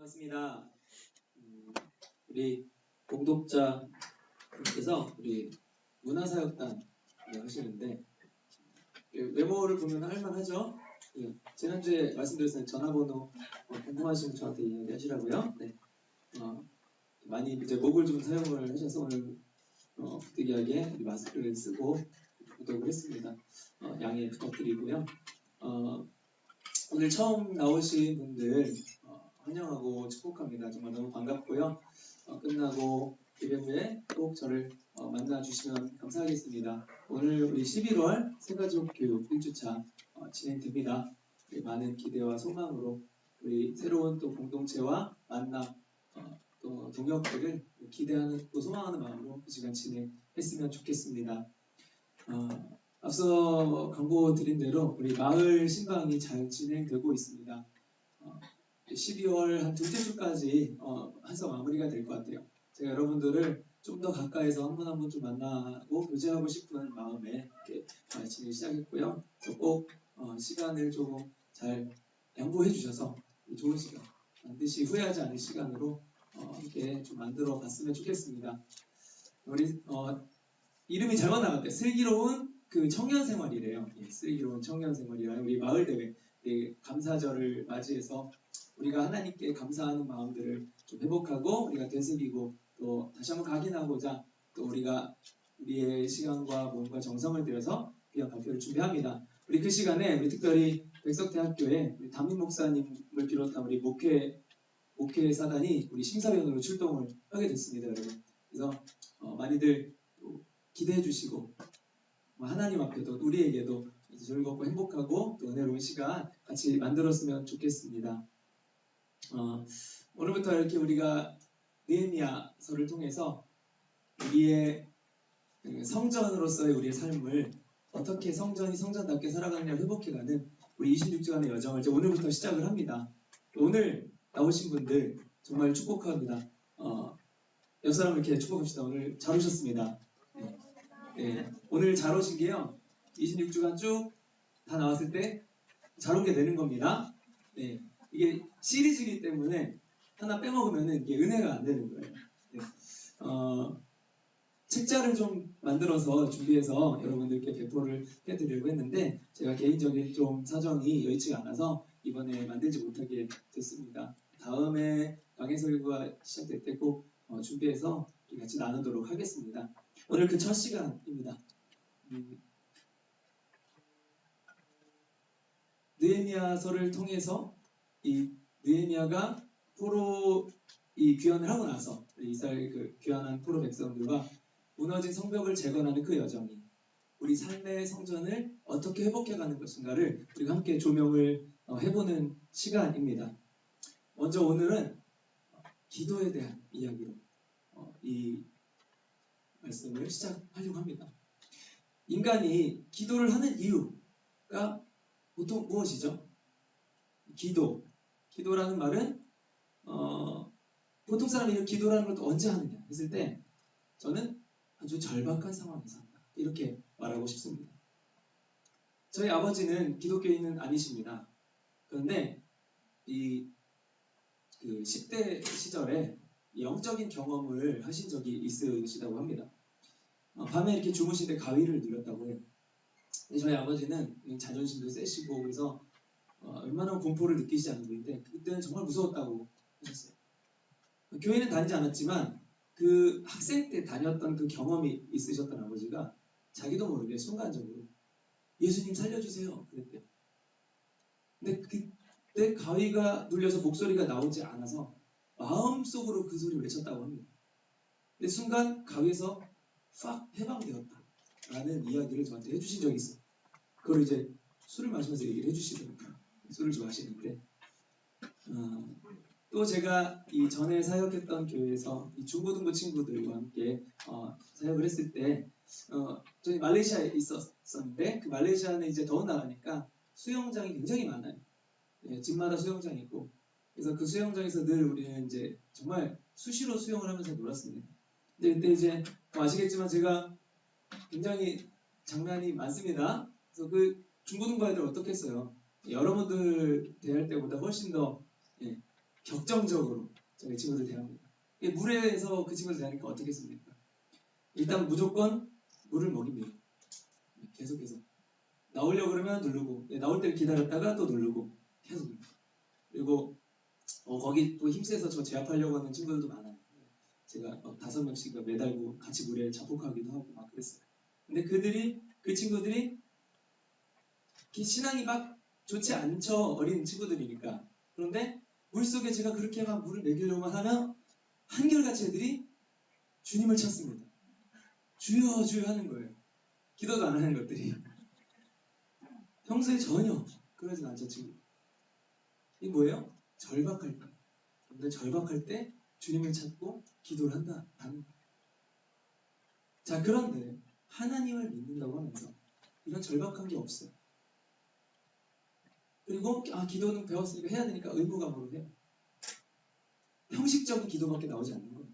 반갑습니다. 우리 공독자분께서 우리 문화사역단 하시는데 메모를 보면 할만하죠? 지난주에 말씀드렸어요. 전화번호 궁금하시면 저한테 이야기하시라고요. 네. 많이 이제 목을 좀 사용을 하셔서 오늘 부득이하게 마스크를 쓰고 구독을 했습니다. 양해 부탁드리고요. 오늘 처음 나오신 분들 환영하고 축복합니다. 정말 너무 반갑고요. 끝나고 예배 후에 꼭 저를 만나주시면 감사하겠습니다. 오늘 우리 11월 새가족 교육 1주차 진행됩니다. 많은 기대와 소망으로 우리 새로운 또 공동체와 만남 또 동역들을 기대하는 또 소망하는 마음으로 이 시간 진행했으면 좋겠습니다. 앞서 광고 드린 대로 우리 마을 신방이 잘 진행되고 있습니다. 12월 한 둘째 주까지 해서 마무리가 될 것 같아요. 제가 여러분들을 좀 더 가까이서 한 분 한 분 좀 만나고 교제하고 싶은 마음에 이렇게 진행을 시작했고요. 그래서 꼭 시간을 조금 잘 양보해 주셔서 좋은 시간, 반드시 후회하지 않을 시간으로 이렇게 좀 만들어 봤으면 좋겠습니다. 우리 이름이 잘못 나갔대. 슬기로운 그 청년 생활이래요. 슬기로운 청년 생활이라는 우리 마을 대회 감사절을 맞이해서 우리가 하나님께 감사하는 마음들을 좀 회복하고 우리가 되새기고 또 다시 한번 각인하고자 또 우리가 우리의 시간과 몸과 정성을 들여서 귀한 발표를 준비합니다. 우리 그 시간에 우리 특별히 백석대학교에 우리 담임 목사님을 비롯한 우리 목회 사단이 우리 심사위원으로 출동을 하게 됐습니다, 여러분. 그래서 많이들 기대해 주시고 하나님 앞에도 우리에게도 즐겁고 행복하고 또 은혜로운 시간 같이 만들었으면 좋겠습니다. 오늘부터 이렇게 우리가 느헤미야서를 통해서 우리의 성전으로서의 우리의 삶을 어떻게 성전이 성전답게 살아가느냐를 회복해가는 우리 26주간의 여정을 이제 오늘부터 시작을 합니다. 오늘 나오신 분들 정말 축복합니다. 옆 사람 이렇게 축복합시다. 오늘 잘 오셨습니다. 네, 오늘 잘 오신 게요. 26주간 쭉 다 나왔을 때 잘 오게 되는 겁니다. 네, 이게 시리즈이기 때문에 하나 빼먹으면 이게 은혜가 안 되는 거예요. 네. 책자를 좀 만들어서 준비해서 여러분들께 배포를 해드리려고 했는데 제가 개인적인 좀 사정이 여의치가 않아서 이번에 만들지 못하게 됐습니다. 다음에 강해설교가 시작될 때 꼭 준비해서 같이 나누도록 하겠습니다. 오늘 그 첫 시간입니다. 느헤미야서를 통해서 이 느헤미야가 포로 이 귀환을 하고 나서 이스라엘 그 귀환한 포로 백성들과 무너진 성벽을 재건하는 그 여정이 우리 삶의 성전을 어떻게 회복해가는 것인가를 우리가 함께 조명을 해보는 시간입니다. 먼저 오늘은 기도에 대한 이야기로 이 말씀을 시작하려고 합니다. 인간이 기도를 하는 이유가 보통 무엇이죠? 기도라는 말은 보통 사람이 기도라는 걸 또 언제 하느냐 했을 때 저는 아주 절박한 상황에서 한다. 이렇게 말하고 싶습니다. 저희 아버지는 기독교인은 아니십니다. 그런데 이 10대 시절에 영적인 경험을 하신 적이 있으시다고 합니다. 밤에 이렇게 주무실 때 가위를 눌렸다고 해요. 저희 아버지는 자존심도 세시고 그래서 얼마나 공포를 느끼시지 않은 분인데 그때는 정말 무서웠다고 하셨어요. 교회는 다니지 않았지만 그 학생 때 다녔던 그 경험이 있으셨던 아버지가 자기도 모르게 순간적으로 예수님 살려주세요 그랬대요. 근데 그때 가위가 눌려서 목소리가 나오지 않아서 마음속으로 그 소리를 외쳤다고 합니다. 근데 순간 가위에서 팍 해방되었다 라는 이야기를 저한테 해주신 적이 있어요. 그걸 이제 술을 마시면서 얘기를 해주시더라고요. 술을 좋아하시는데 또 제가 이 전에 사역했던 교회에서 이 중고등부 친구들과 함께 사역을 했을 때 저희 말레이시아에 있었는데 그 말레이시아는 이제 더운 나라니까 수영장이 굉장히 많아요. 네, 집마다 수영장이 있고 그래서 그 수영장에서 늘 우리는 이제 정말 수시로 수영을 하면서 놀았습니다. 근데 그때 이제 아시겠지만 제가 굉장히 장난이 많습니다. 그래서 그 중고등부 아이들 어떻게 했어요? 여러분들 대할 때보다 훨씬 더 격정적으로 저희 친구들 대합니다. 물에서 그 친구들 대하니까 어떻게 했습니까? 일단 무조건 물을 먹입니다. 계속해서 나오려고 그러면 누르고, 나올 때 기다렸다가 또 누르고, 계속 누르고. 그리고 거기 또 힘세서 저 제압하려고 하는 친구들도 많아요. 제가 5명씩 매달고 같이 물에 자폭하기도 하고 막 그랬어요. 근데 그 친구들이 신앙이 막 좋지 않죠. 어린 친구들이니까. 그런데 물속에 제가 그렇게 막 물을 먹이려고 하면 한결같이 애들이 주님을 찾습니다. 주여 주여 하는 거예요. 기도도 안 하는 것들이. 평소에 전혀 그러진 않죠, 친구. 이게 뭐예요? 절박할 때. 근데 절박할 때 주님을 찾고 기도를 한다는 거예요. 자, 그런데 하나님을 믿는다고 하면서 이런 절박한 게 없어요. 그리고 기도는 배웠으니까 해야 되니까 의무감으로 해요. 형식적인 기도밖에 나오지 않는 거예요.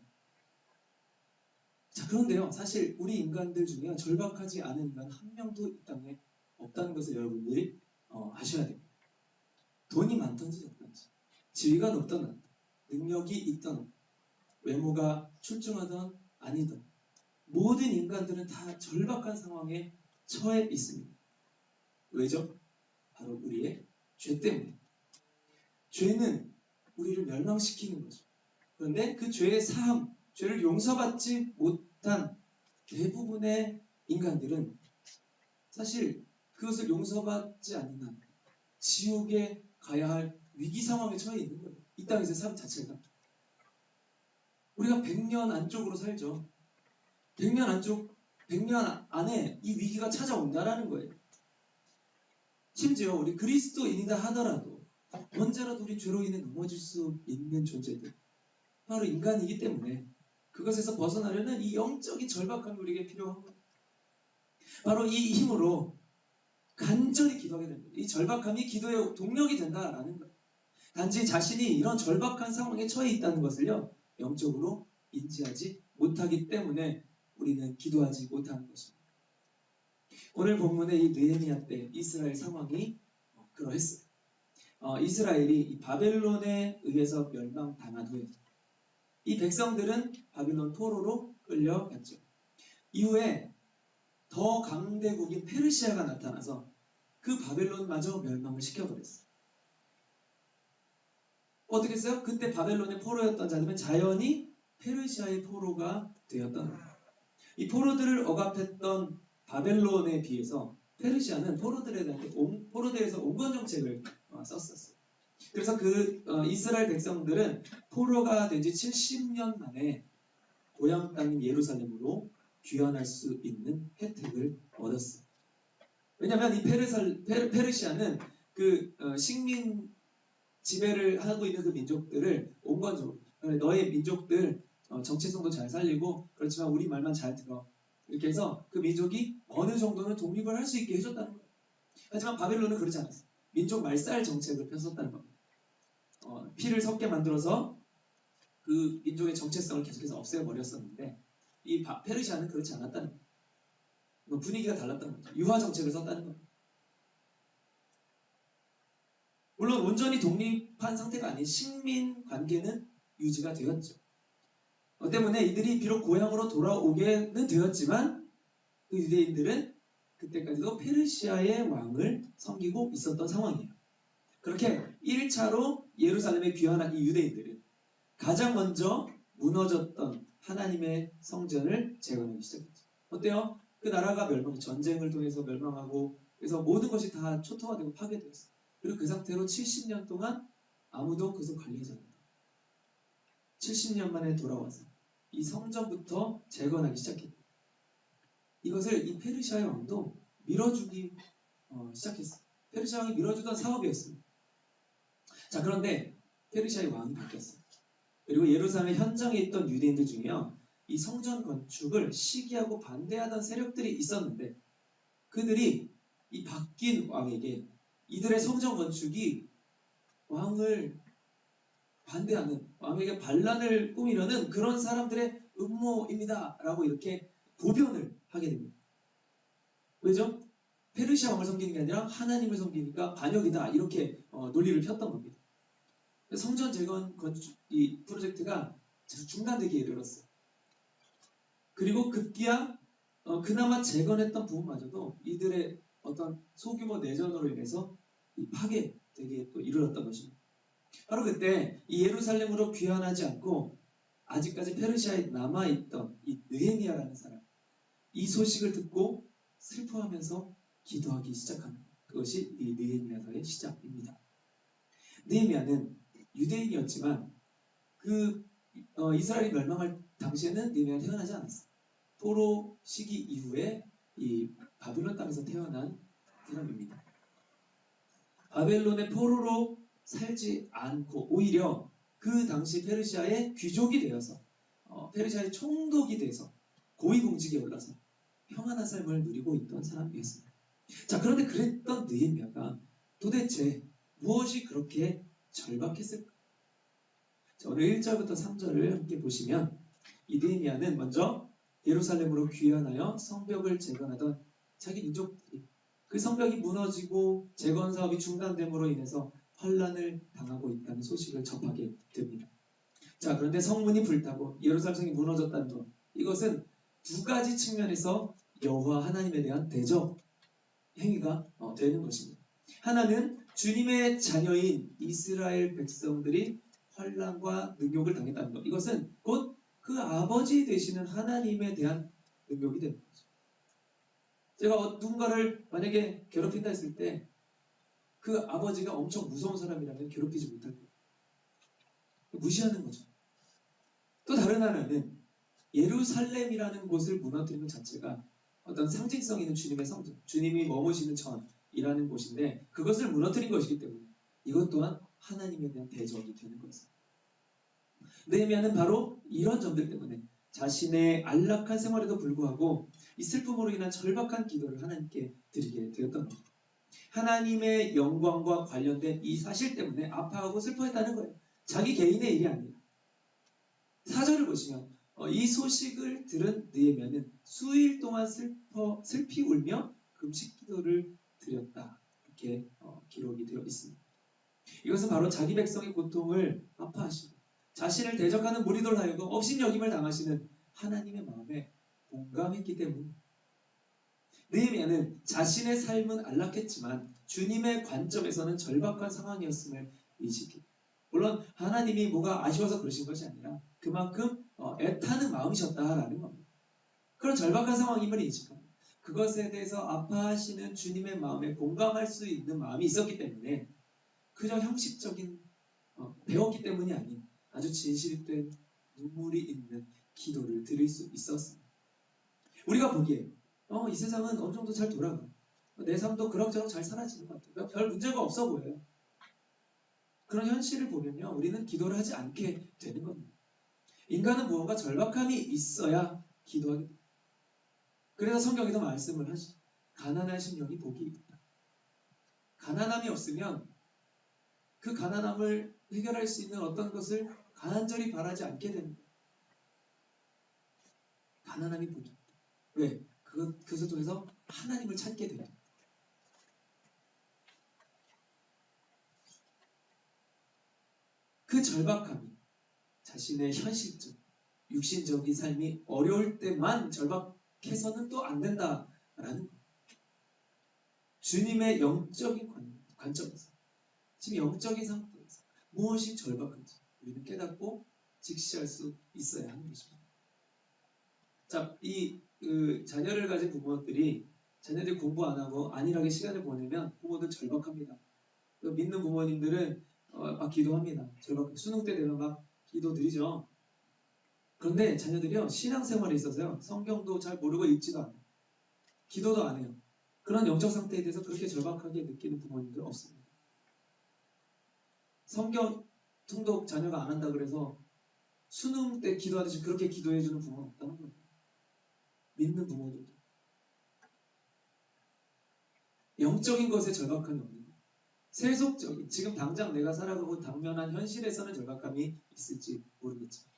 자, 그런데요, 사실 우리 인간들 중에 절박하지 않은 인간 한 명도 이 땅에 없다는 것을 여러분들이 아셔야 됩니다. 돈이 많던지 적던지, 지위가 높던 능력이 있던 외모가 출중하던 아니던 모든 인간들은 다 절박한 상황에 처해 있습니다. 왜죠? 바로 우리의 죄 때문에. 죄는 우리를 멸망시키는 거죠. 그런데 그 죄의 사함, 죄를 용서받지 못한 대부분의 인간들은 사실 그것을 용서받지 않는 한 지옥에 가야 할 위기 상황에 처해 있는 거예요. 이 땅에서 삶 자체가. 우리가 100년 안쪽으로 살죠. 100년 안에 이 위기가 찾아온다라는 거예요. 심지어 우리 그리스도인이다 하더라도 언제라도 우리 죄로 인해 넘어질 수 있는 존재들. 바로 인간이기 때문에 그것에서 벗어나려는 이 영적인 절박함이 우리에게 필요한 거예요. 바로 이 힘으로 간절히 기도하게 됩니다. 이 절박함이 기도의 동력이 된다라는 거예요. 단지 자신이 이런 절박한 상황에 처해 있다는 것을요, 영적으로 인지하지 못하기 때문에 우리는 기도하지 못하는 것입니다. 오늘 본문의 이 느헤미야 때 이스라엘 상황이 그러했어요. 이스라엘이 이 바벨론에 의해서 멸망당한 후에 이 백성들은 바빌론 포로로 끌려갔죠. 이후에 더 강대국인 페르시아가 나타나서 그 바벨론마저 멸망을 시켜버렸어요. 어떻게 했어요? 그때 바벨론의 포로였던 자들은 자연히 페르시아의 포로가 되었던 거예요. 이 포로들을 억압했던 바벨론에 비해서 페르시아는 포로들에 대해서 온건 정책을 썼었어요. 그래서 이스라엘 백성들은 포로가 된 지 70년 만에 고향 땅인 예루살렘으로 귀환할 수 있는 혜택을 얻었어요. 왜냐하면 이 페르시아는 식민 지배를 하고 있는 그 민족들을 온건적으로 너의 민족들 정체성도 잘 살리고 그렇지만 우리 말만 잘 들어 이렇게 해서 그 민족이 어느 정도는 독립을 할 수 있게 해줬다는 거예요. 하지만 바벨론은 그렇지 않았어요. 민족 말살 정책을 폈었다는 겁니다. 피를 섞게 만들어서 그 민족의 정체성을 계속해서 없애버렸었는데 이 페르시아는 그렇지 않았다는 거예요. 분위기가 달랐다는 거죠. 유화 정책을 썼다는 거예요. 물론 온전히 독립한 상태가 아닌 식민 관계는 유지가 되었죠. 때문에 이들이 비록 고향으로 돌아오게는 되었지만 그 유대인들은 그때까지도 페르시아의 왕을 섬기고 있었던 상황이에요. 그렇게 1차로 예루살렘에 귀환한 이 유대인들은 가장 먼저 무너졌던 하나님의 성전을 재건하기 시작했죠. 어때요? 그 나라가 전쟁을 통해서 멸망하고 그래서 모든 것이 다 초토화되고 파괴되었어요. 그리고 그 상태로 70년 동안 아무도 그것을 관리하지 않는다. 70년 만에 돌아와서 이 성전부터 재건하기 시작했다. 이것을 이 페르시아의 왕도 밀어주기 시작했어요. 페르시아 왕이 밀어주던 사업이었습니다. 자, 그런데 페르시아의 왕이 바뀌었어요. 그리고 예루살렘 현장에 있던 유대인들 중에요, 이 성전 건축을 시기하고 반대하던 세력들이 있었는데 그들이 이 바뀐 왕에게 이들의 성전 건축이 왕을 반대하는, 왕에게 반란을 꾸미려는 그런 사람들의 음모입니다 라고 이렇게 보변을 하게 됩니다. 왜죠? 페르시아 왕을 섬기는 게 아니라 하나님을 섬기니까 반역이다 이렇게 논리를 폈던 겁니다. 성전 재건 건축 이 프로젝트가 중단되기에 이르렀어요. 그리고 급기야 그나마 재건했던 부분마저도 이들의 어떤 소규모 내전으로 인해서 파괴되기에 또 이르렀던 것입니다. 바로 그때 이 예루살렘으로 귀환하지 않고 아직까지 페르시아에 남아있던 이 느헤미야라는 사람, 이 소식을 듣고 슬퍼하면서 기도하기 시작하는 그것이 이 느헤미야서의 시작입니다. 느헤미야는 유대인이었지만 이스라엘이 멸망할 당시에는 느헤미야가 태어나지 않았어요. 포로 시기 이후에 이 바빌론 땅에서 태어난 사람입니다. 바벨론의 포로로 살지 않고 오히려 그 당시 페르시아의 귀족이 되어서 페르시아의 총독이 돼서 고위공직에 올라서 평안한 삶을 누리고 있던 사람이었습니다. 자, 그런데 그랬던 느헤미야가 도대체 무엇이 그렇게 절박했을까? 자, 오늘 1절부터 3절을 함께 보시면 이 느헤미야는 먼저 예루살렘으로 귀환하여 성벽을 재건하던 자기 민족들이 그 성벽이 무너지고 재건 사업이 중단됨으로 인해서 환란을 당하고 있다는 소식을 접하게 됩니다. 자, 그런데 성문이 불타고 예루살렘 성이 무너졌다는 것, 이것은 두 가지 측면에서 여호와 하나님에 대한 대적 행위가 되는 것입니다. 하나는 주님의 자녀인 이스라엘 백성들이 환란과 능욕을 당했다는 것, 이것은 곧 그 아버지 되시는 하나님에 대한 능욕이 되는 거죠. 제가 누군가를 만약에 괴롭힌다 했을 때 그 아버지가 엄청 무서운 사람이라면 괴롭히지 못할 거예요. 무시하는 거죠. 또 다른 하나는 예루살렘이라는 곳을 무너뜨리는 것 자체가 어떤 상징성 있는 주님의 성전, 주님이 머무시는 전이라는 곳인데 그것을 무너뜨린 것이기 때문에 이것 또한 하나님에 대한 대적이 되는 것입니다. 느헤미야는 바로 이런 점들 때문에 자신의 안락한 생활에도 불구하고 이 슬픔으로 인한 절박한 기도를 하나님께 드리게 되었던 겁니다. 하나님의 영광과 관련된 이 사실 때문에 아파하고 슬퍼했다는 거예요. 자기 개인의 일이 아니라. 4절을 보시면 이 소식을 들은 느헤미야는 수일 동안 슬피 울며 금식 기도를 드렸다. 이렇게 기록이 되어 있습니다. 이것은 바로 자기 백성의 고통을 아파하시고 자신을 대적하는 무리들 하여금 업신여김을 당하시는 하나님의 마음에 공감했기 때문입니다. 느헤미야는 자신의 삶은 안락했지만 주님의 관점에서는 절박한 상황이었음을 인식해. 물론 하나님이 뭐가 아쉬워서 그러신 것이 아니라 그만큼 애타는 마음이셨다라는 겁니다. 그런 절박한 상황임을 인식합니다. 그것에 대해서 아파하시는 주님의 마음에 공감할 수 있는 마음이 있었기 때문에 그저 형식적인 배웠기 때문이 아닌 아주 진실된 눈물이 있는 기도를 드릴 수 있었습니다. 우리가 보기에 이 세상은 어느 정도 잘 돌아가. 내 삶도 그럭저럭 잘 사라지는 것 같아요. 별 문제가 없어 보여요. 그런 현실을 보면요, 우리는 기도를 하지 않게 되는 겁니다. 인간은 무언가 절박함이 있어야 기도하게 됩니다. 그래서 성경에도 말씀을 하시죠. 가난하신 영이 복이 있다. 가난함이 없으면 그 가난함을 해결할 수 있는 어떤 것을 간절히 바라지 않게 되는 거예요. 가난함이 복이 있다. 왜? 그것을 통해서 하나님을 찾게 됩니다. 그 절박함이 자신의 현실적, 육신적인 삶이 어려울 때만 절박해서는 또 안 된다라는 거예요. 주님의 영적인 관점에서, 지금 영적인 상태에서 무엇이 절박한지 우리는 깨닫고 직시할 수 있어야 하는 것입니다. 자, 자녀를 가진 부모들이 자녀들이 공부 안 하고 안일하게 시간을 보내면 부모들 절박합니다. 믿는 부모님들은 막 기도합니다. 절박, 수능 때 되면 막 기도 드리죠. 그런데 자녀들이요, 신앙생활에 있어서요, 성경도 잘 모르고 읽지도 않아요. 기도도 안 해요. 그런 영적 상태에 대해서 그렇게 절박하게 느끼는 부모님들 없습니다. 성경 통독 자녀가 안 한다 그래서 수능 때 기도하듯이 그렇게 기도해주는 부모는 없다는 거예요. 믿는 부모들도. 영적인 것에 절박함이 없는 거예요. 세속적인, 지금 당장 내가 살아가고 당면한 현실에서는 절박함이 있을지 모르겠지만.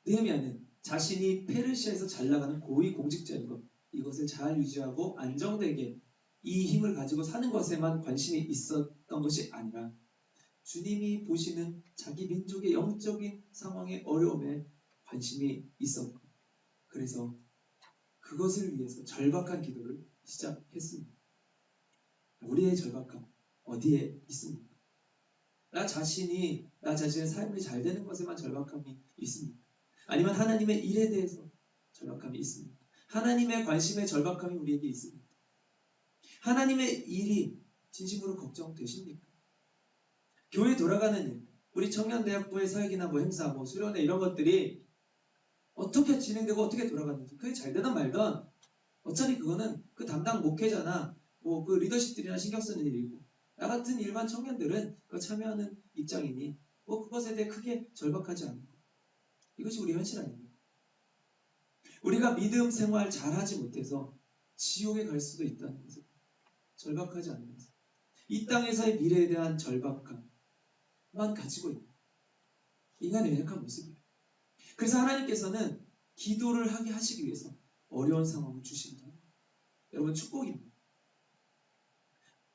느헤미야는 자신이 페르시아에서 잘 나가는 고위 공직자인 것, 이것을 잘 유지하고 안정되게 이 힘을 가지고 사는 것에만 관심이 있었던 것이 아니라 주님이 보시는 자기 민족의 영적인 상황의 어려움에 관심이 있었고 그래서 그것을 위해서 절박한 기도를 시작했습니다. 우리의 절박함 어디에 있습니까? 나 자신의 삶이 잘 되는 것에만 절박함이 있습니까? 아니면 하나님의 일에 대해서 절박함이 있습니까? 하나님의 관심에 절박함이 우리에게 있습니까? 하나님의 일이 진심으로 걱정되십니까? 교회 돌아가는 일, 우리 청년대학부의 사역이나 행사, 수련회 이런 것들이 어떻게 진행되고 어떻게 돌아가는지 그게 잘 되든 말든 어차피 그거는 그 담당 목회자나 그 리더십들이나 신경 쓰는 일이고 나 같은 일반 청년들은 참여하는 입장이니 그것에 대해 크게 절박하지 않고 이것이 우리 현실 아닙니까? 우리가 믿음 생활 잘하지 못해서 지옥에 갈 수도 있다는 것을 절박하지 않으면서 이 땅에서의 미래에 대한 절박함만 가지고 있는 인간의 연약한 모습이에요. 그래서 하나님께서는 기도를 하게 하시기 위해서 어려운 상황을 주신다. 여러분 축복입니다.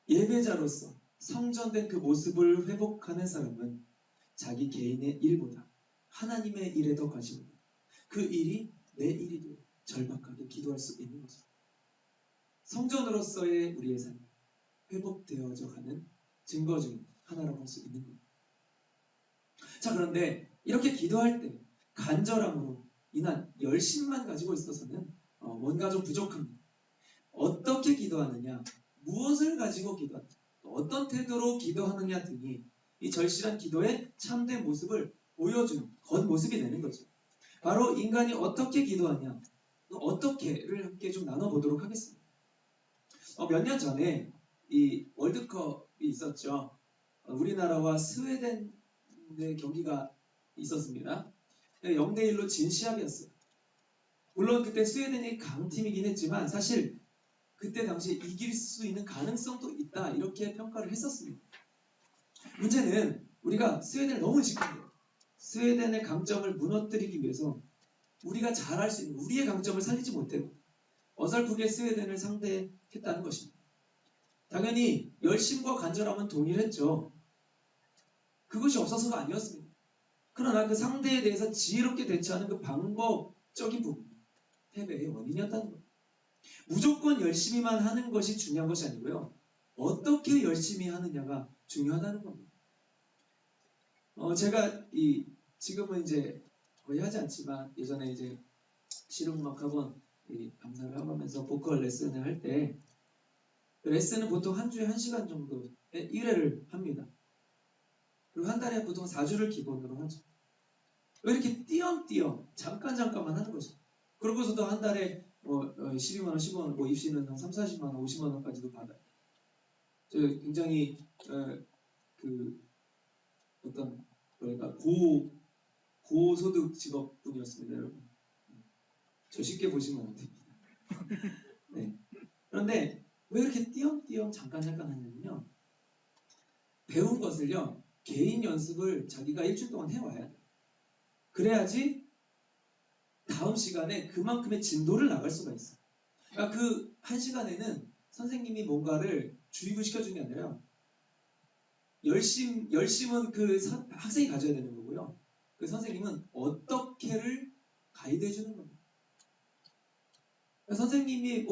예배자로서 성전된 그 모습을 회복하는 사람은 자기 개인의 일보다 하나님의 일에 더 관심을 갖고 그 일이 내 일이도 절박하게 기도할 수 있는 것입니다. 성전으로서의 우리의 삶이 회복되어져 가는 증거 중 하나라고 할 수 있는 겁니다. 자, 그런데 이렇게 기도할 때 간절함으로 인한 열심만 가지고 있어서는 뭔가 좀 부족합니다. 어떻게 기도하느냐, 무엇을 가지고 기도하느냐, 어떤 태도로 기도하느냐 등이 이 절실한 기도의 참된 모습을 보여주는 겉모습이 되는 거죠. 바로 인간이 어떻게 기도하냐, 어떻게를 함께 좀 나눠보도록 하겠습니다. 몇 년 전에 이 월드컵이 있었죠. 우리나라와 스웨덴의 경기가 있었습니다. 0대1로 진 시합이었어요. 물론 그때 스웨덴이 강팀이긴 했지만 사실 그때 당시에 이길 수 있는 가능성도 있다 이렇게 평가를 했었습니다. 문제는 우리가 스웨덴을 너무 지켜요. 스웨덴의 강점을 무너뜨리기 위해서 우리가 잘할 수 있는 우리의 강점을 살리지 못해요. 어설프게 스웨덴을 상대했다는 것입니다. 당연히 열심과 간절함은 동일했죠. 그것이 없어서가 아니었습니다. 그러나 그 상대에 대해서 지혜롭게 대처하는 그 방법적인 부분, 패배의 원인이었다는 겁니다. 무조건 열심히만 하는 것이 중요한 것이 아니고요. 어떻게 열심히 하느냐가 중요하다는 겁니다. 제가 지금은 이제 거의 하지 않지만 예전에 이제 실용음악학원 강사를 하면서 보컬 레슨을 할 때 레슨은 보통 한 주에 1시간 정도의 1회를 합니다. 그리고 한 달에 보통 4주를 기본으로 하죠. 왜 이렇게 띄엄띄엄 잠깐만 하는 거죠. 그러고서도 한 달에 12만원, 15만원, 입시는 한 3, 40만원, 50만원까지도 받아요. 저 굉장히 어떤 고소득 직업분이었습니다, 여러분. 저 쉽게 보시면 안 됩니다. 네. 그런데 왜 이렇게 띄엄띄엄 잠깐 하냐면요. 배운 것을요, 개인 연습을 자기가 일주일 동안 해와야 돼요. 그래야지 다음 시간에 그만큼의 진도를 나갈 수가 있어요. 그러니까 그 1시간에는 선생님이 뭔가를 주입을 시켜주는 게 아니라 열심은 그 학생이 가져야 되는 거고요. 그 선생님은 어떻게를 가이드 해주는 겁니다. 그러니까 선생님이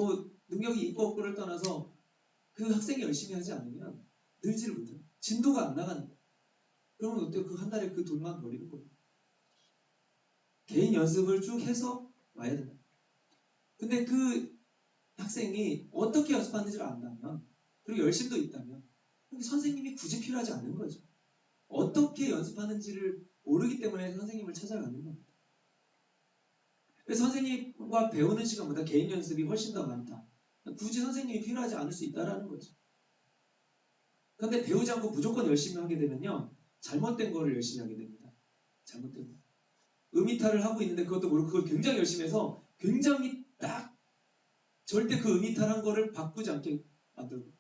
능력이 있고 없고를 떠나서 그 학생이 열심히 하지 않으면 늘지를 못해요. 진도가 안 나가는 거예요. 그러면 어때요? 그 한 달에 그 돈만 버리는 거예요. 개인 연습을 쭉 해서 와야 된다. 근데 그 학생이 어떻게 연습하는지를 안다면, 그리고 열심도 있다면, 선생님이 굳이 필요하지 않는 거죠. 어떻게 연습하는지를 모르기 때문에 선생님을 찾아가는 겁니다. 그래서 선생님과 배우는 시간보다 개인 연습이 훨씬 더 많다. 굳이 선생님이 필요하지 않을 수 있다는 거죠. 그런데 배우지 않고 무조건 열심히 하게 되면요, 잘못된 거를 열심히 하게 됩니다. 잘못된 거. 음이탈을 하고 있는데 그것도 모르고 그걸 굉장히 열심히 해서 굉장히 딱 절대 그 음이탈한 거를 바꾸지 않게 만들고,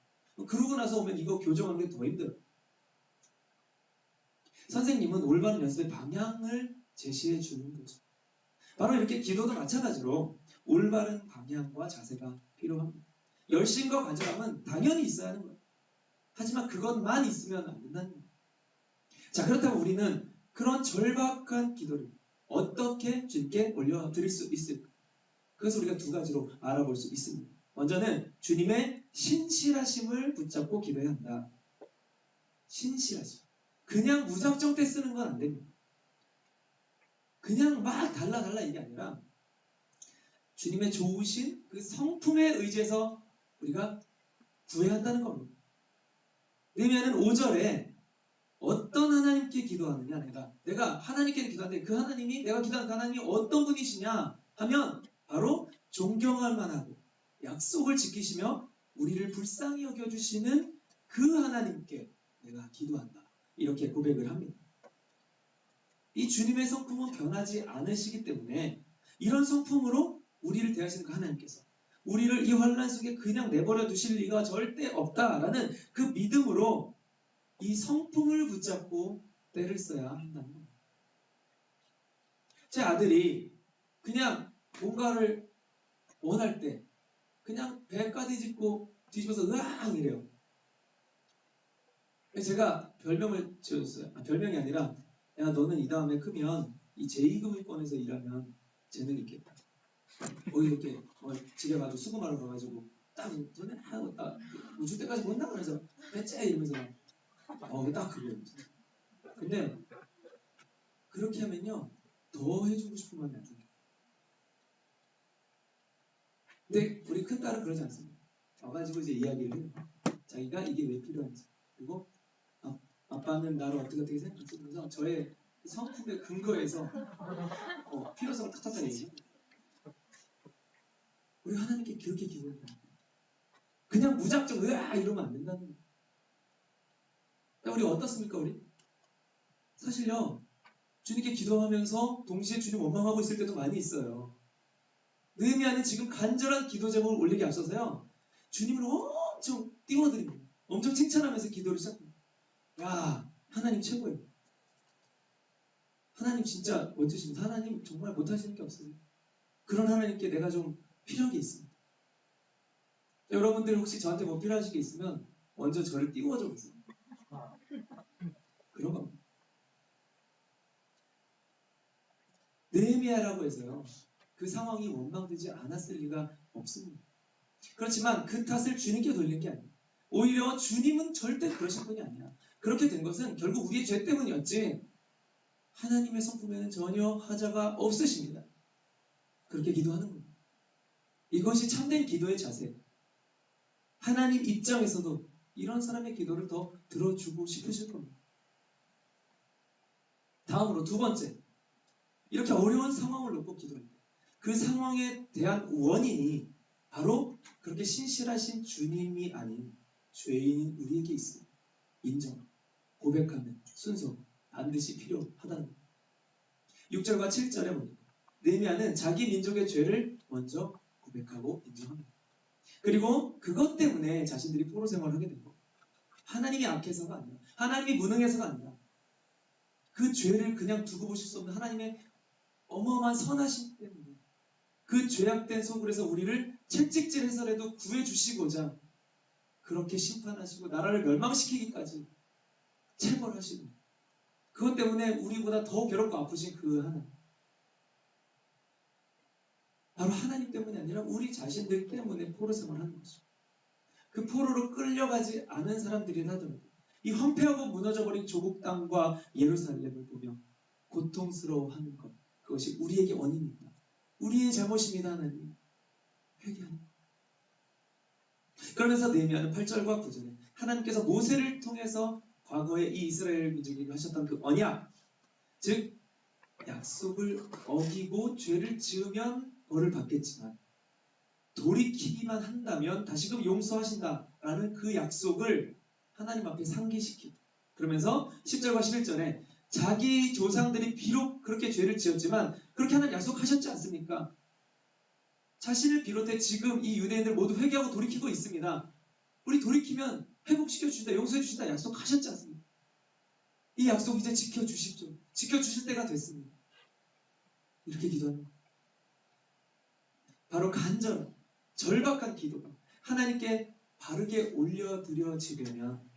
그러고 나서 오면 이거 교정하는 게 더 힘들어요. 선생님은 올바른 연습의 방향을 제시해 주는 거죠. 바로 이렇게 기도도 마찬가지로 올바른 방향과 자세가 필요합니다. 열심과 간절함은 당연히 있어야 하는 거예요. 하지만 그것만 있으면 안 된다는 거예요. 자, 그렇다면 우리는 그런 절박한 기도를 어떻게 주님께 올려드릴 수 있을까? 그것을 우리가 두 가지로 알아볼 수 있습니다. 먼저는 주님의 신실하심을 붙잡고 기도해야 한다. 신실하심. 그냥 무작정 때 쓰는 건 안 됩니다. 그냥 막 달라 이게 아니라 주님의 좋으신 그 성품에 의지해서 우리가 구해야 한다는 겁니다. 느헤미야는 5절에 어떤 하나님께 기도하느냐, 내가 하나님께 기도하는데 그 하나님이, 내가 기도하는 그 하나님이 어떤 분이시냐 하면 바로 존경할 만하고 약속을 지키시며 우리를 불쌍히 여겨주시는 그 하나님께 내가 기도한다. 이렇게 고백을 합니다. 이 주님의 성품은 변하지 않으시기 때문에 이런 성품으로 우리를 대하시는 그 하나님께서 우리를 이 환난 속에 그냥 내버려 두실 리가 절대 없다라는 그 믿음으로 이 성품을 붙잡고 때를 써야 한다는 겁니다. 제 아들이 그냥 뭔가를 원할 때 그냥 배까지 짚고 뒤집어서 으앙 이래요. 제가 별명을 지어줬어요. 별명이 아니라, 야, 너는 이 다음에 크면 이 제2금융권에서 일하면 재능 있겠다. 이렇게 집에 가서 수금하러 가가지고 딱 저는 줄 때까지 본다 그래서 배째 이러면서 딱 그거예요. 근데 그렇게 하면요 더 해주고 싶은 마음이 안 생겨요. 근데 우리 큰딸은 그러지 않습니다. 와가지고 이제 이야기를 해요. 자기가 이게 왜 필요한지, 그리고 아빠는 나를 어떻게 생각하지? 그래서 저의 성품의 근거에서 필요성을 탁탁탁 얘기해요. 우리 하나님께 그렇게 기도한다. 그냥 무작정 으아 이러면 안 된다는 거예요. 우리 어떻습니까 우리? 사실요 주님께 기도하면서 동시에 주님 원망하고 있을 때도 많이 있어요. 느헤미야는 지금 간절한 기도 제목을 올리기 앞서서요 주님을 엄청 띄워드립니다. 엄청 칭찬하면서 기도를 시작합니다. 야, 하나님 최고예요. 하나님 진짜 멋지십니다. 하나님 정말 못하시는 게 없어요. 그런 하나님께 내가 좀 필요한 게 있습니다. 여러분들 혹시 저한테 뭐 필요하신 게 있으면 먼저 저를 띄워줘 보세요. 그런 겁니다. 느헤미야라고 해서요 그 상황이 원망되지 않았을 리가 없습니다. 그렇지만 그 탓을 주님께 돌린 게 아니에요. 오히려 주님은 절대 그러신 분이 아니야. 그렇게 된 것은 결국 우리의 죄 때문이었지 하나님의 성품에는 전혀 하자가 없으십니다. 그렇게 기도하는 겁니다. 이것이 참된 기도의 자세. 하나님 입장에서도 이런 사람의 기도를 더 들어주고 싶으실 겁니다. 다음으로 두 번째, 이렇게 어려운 상황을 놓고 기도할 때 그 상황에 대한 원인이 바로 그렇게 신실하신 주님이 아닌 죄인인 우리에게 있습니다. 인정, 고백하는 순서 반드시 필요하다는 겁니다. 6절과 7절에 보니까 느헤미야는 자기 민족의 죄를 먼저 고백하고 인정합니다. 그리고 그것 때문에 자신들이 포로 생활을 하게 된 겁니다. 하나님이 악해서가 아니라, 하나님이 무능해서가 아니라 그 죄를 그냥 두고 보실 수 없는 하나님의 어마어마한 선하심 때문에 그 죄악된 속으로서 우리를 채찍질해서라도 구해주시고자 그렇게 심판하시고 나라를 멸망시키기까지 체벌하시고 그것 때문에 우리보다 더 괴롭고 아프신 그 하나님, 바로 하나님 때문이 아니라 우리 자신들 때문에 포로 생활하는 것이죠. 그 포로로 끌려가지 않은 사람들이나 하더라도 이 황폐하고 무너져버린 조국 땅과 예루살렘을 보며 고통스러워하는 것, 그것이 우리에게 원인입니다. 우리의 잘못입니다. 하나님 회개하는 것. 그러면서 느헤미야는 8절과 9절에 하나님께서 모세를 통해서 과거에 이 이스라엘 민족에게 하셨던 그 언약, 즉 약속을 어기고 죄를 지으면 벌을 받겠지만 돌이키기만 한다면 다시금 용서하신다라는 그 약속을 하나님 앞에 상기시키고, 그러면서 10절과 11절에 자기 조상들이 비록 그렇게 죄를 지었지만 그렇게 하나님 약속하셨지 않습니까? 자신을 비롯해 지금 이 유대인들 모두 회개하고 돌이키고 있습니다. 우리 돌이키면 회복시켜 주신다, 용서해 주신다 약속하셨지 않습니까? 이 약속 이제 지켜주십시오. 지켜주실 때가 됐습니다. 이렇게 기도하는 거예요. 바로 간절한 절박한 기도가 하나님께 바르게 올려드려지려면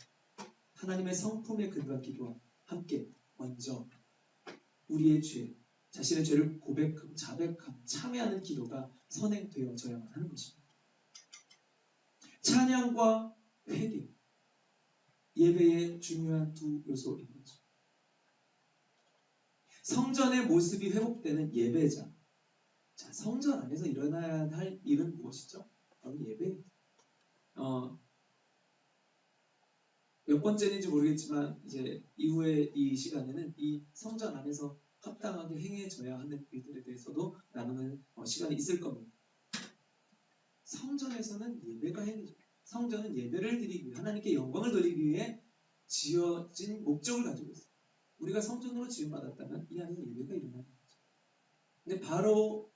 하나님의 성품에 근거한 기도와 함께 먼저 우리의 죄, 자신의 죄를 고백하고 자백하고 참회하는 기도가 선행되어져야만 하는 것입니다. 찬양과 회개, 예배의 중요한 두 요소인 거죠. 성전의 모습이 회복되는 예배자. 자, 성전 안에서 일어나야 할 일은 무엇이죠? 바로 예배. 몇 번째인지 모르겠지만 이제 이후에 이 시간에는 이 성전 안에서 합당하게 행해져야 하는 일들에 대해서도 나누는 시간이 있을 겁니다. 성전에서는 예배가 행해져. 성전은 예배를 드리기 위해 하나님께 영광을 돌리기 위해 지어진 목적을 가지고 있어요. 우리가 성전으로 지음받았다면 이 안에서 예배가 일어나는 거죠. 근데 바로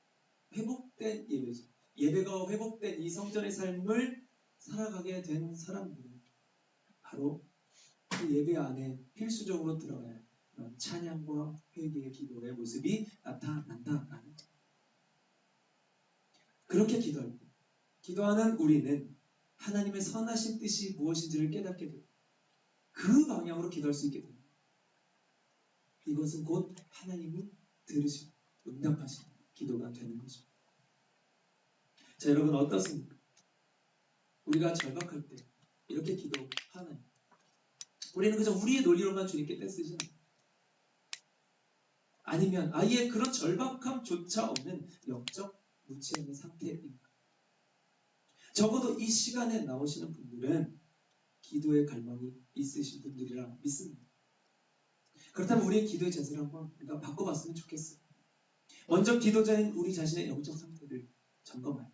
회복된 예배죠. 예배가 회복된 이 성전의 삶을 살아가게 된 사람들은 바로 그 예배 안에 필수적으로 들어가야 할 그런 찬양과 회개의 기도의 모습이 나타난다라는 거예요. 그렇게 기도할 때 기도하는 우리는 하나님의 선하신 뜻이 무엇인지를 깨닫게 되고 그 방향으로 기도할 수 있게 됩니다. 이것은 곧 하나님이 들으시고 응답하시는 기도가 되는 거죠. 자, 여러분 어떻습니까? 우리가 절박할 때 이렇게 기도하나요? 우리는 그저 우리의 논리로만 주님께 떼쓰지 않아요. 아니면 아예 그런 절박함조차 없는 영적 무체의 상태인가? 적어도 이 시간에 나오시는 분들은 기도의 갈망이 있으신 분들이라 믿습니다. 그렇다면 우리의 기도의 자세를 한번 우리가 바꿔봤으면 좋겠어요. 먼저 기도자인 우리 자신의 영적 상태를 점검하여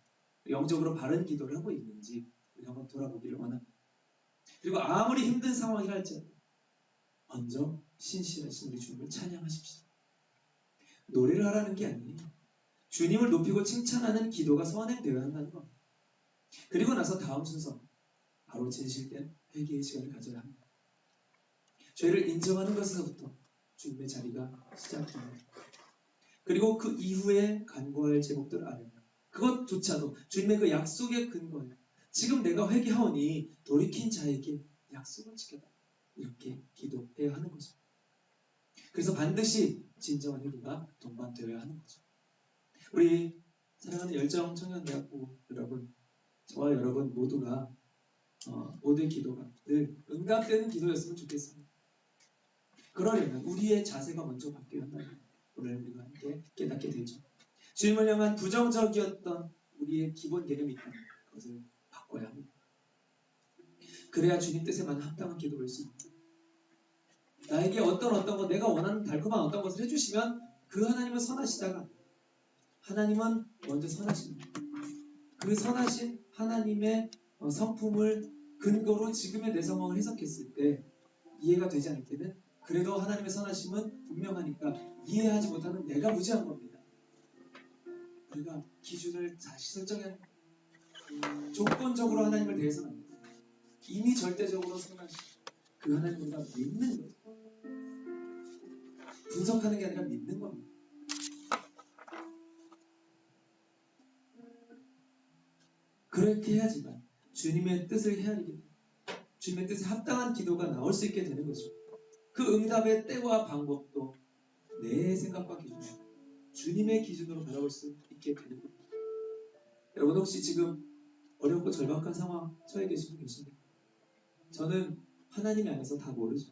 영적으로 바른 기도를 하고 있는지 우리 한번 돌아보기를 원합니다. 그리고 아무리 힘든 상황이라 할지라도 먼저 신실하신 우리 주님을 찬양하십시오. 노래를 하라는 게 아니에요. 주님을 높이고 칭찬하는 기도가 선행되어야 한다는 겁니다. 그리고 나서 다음 순서 바로 진실된 회개의 시간을 가져야 합니다. 죄를 인정하는 것에서부터 주님의 자리가 시작됩니다. 그리고 그 이후에 간구할 제목들을 알아요. 그것조차도 주님의 그 약속에 근거해요. 지금 내가 회개하오니 돌이킨 자에게 약속을 지켜달라. 이렇게 기도해야 하는 거죠. 그래서 반드시 진정한 회개가 동반되어야 하는 거죠. 우리 사랑하는 열정 청년대학부 여러분, 저와 여러분 모두가 모두의 기도가 늘 응답되는 기도였으면 좋겠습니다. 그러려면 우리의 자세가 먼저 바뀌어야 한다는 오늘 우리가 함께 깨닫게 되죠. 주님을 향한 부정적이었던 우리의 기본 개념이 있다면 그것을 바꿔야 합니다. 그래야 주님 뜻에만 합당한 기도를 할 수 있습니다. 나에게 어떤 것, 내가 원하는 달콤한 어떤 것을 해주시면 그 하나님은 선하시다가 하나님은 먼저 선하십니다. 그 선하신 하나님의 성품을 근거로 지금의 내 상황을 해석했을 때 이해가 되지 않을 때는 그래도 하나님의 선하심은 분명하니까 이해하지 못하는 내가 무지한 겁니다. 우리가 기준을 다시 설정해야 조건적으로 하나님을 대해서는 안 돼요. 이미 절대적으로 선하신 그 하나님을 우리가 믿는 거예요. 분석하는 게 아니라 믿는 겁니다. 그렇게 해야지만 주님의 뜻을 헤아리게 돼요. 주님의 뜻에 합당한 기도가 나올 수 있게 되는 거죠. 그 응답의 때와 방법도 내 생각과 기준, 주님의 기준으로 바라볼 수 있게 되는 겁니다. 여러분 혹시 지금 어렵고 절박한 상황 처해 계신 분 계십니까? 저는 하나님 안에서 다 모르죠.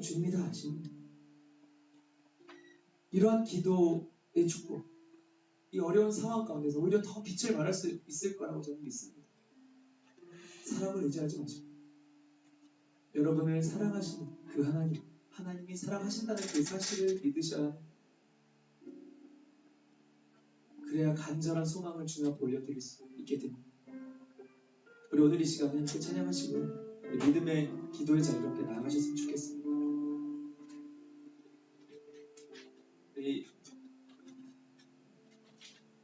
주님이 다 아십니다. 이러한 기도의 축복, 이 어려운 상황 가운데서 오히려 더 빛을 발할 수 있을 거라고 저는 믿습니다. 사람을 의지하지 마시고 여러분을 사랑하시는 그 하나님이 사랑하신다는 그 사실을 믿으셔야 합니다. 그래야 간절한 소망을 주님 앞에 올려드릴 수 있게 됩니다. 우리 오늘 이 시간에 함께 찬양하시고 믿음의 기도의 자리로 함께 나아가셨으면 좋겠습니다.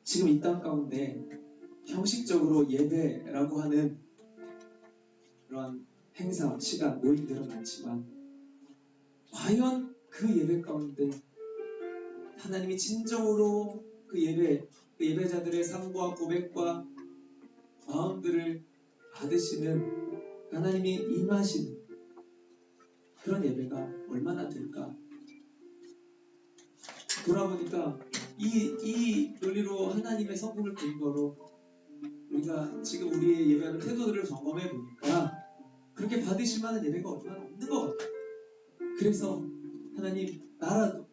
지금 이 땅 가운데 형식적으로 예배라고 하는 그런 행사, 시간, 모임들은 많지만 과연 그 예배 가운데 하나님이 진정으로 그 예배자들의 삶과 고백과 마음들을 받으시는 하나님이 임하시는 그런 예배가 얼마나 될까? 돌아보니까 이 논리로 하나님의 성품을 근거로 우리가 지금 우리의 예배하는 태도들을 점검해 보니까 그렇게 받으실 만한 예배가 얼마나 없는 것 같아요. 그래서 하나님, 나라도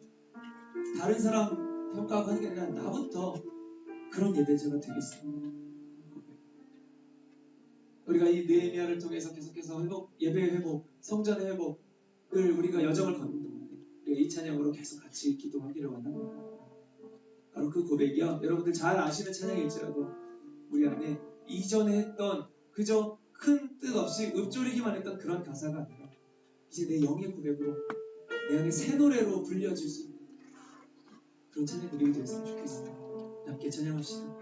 다른 사람 평가하고 하는 게 아니라 나부터 그런 예배자가 되겠습니다. 우리가 이 느헤미야를 통해서 계속해서 예배 회복, 성전의 회복을 우리가 여정을 걷는 동안에 우리가 이 찬양으로 계속 같이 기도하기를 원합니다. 바로 그 고백이요, 여러분들 잘 아시는 찬양일지라도 우리 안에 이전에 했던 그저 큰 뜻 없이 읊조리기만 했던 그런 가사가 아니라 이제 내 영의 고백으로 내 안에 새 노래로 불려질 수 있는 그런 찬양 드리게 되었으면 좋겠습니다. 함께 찬양합시다.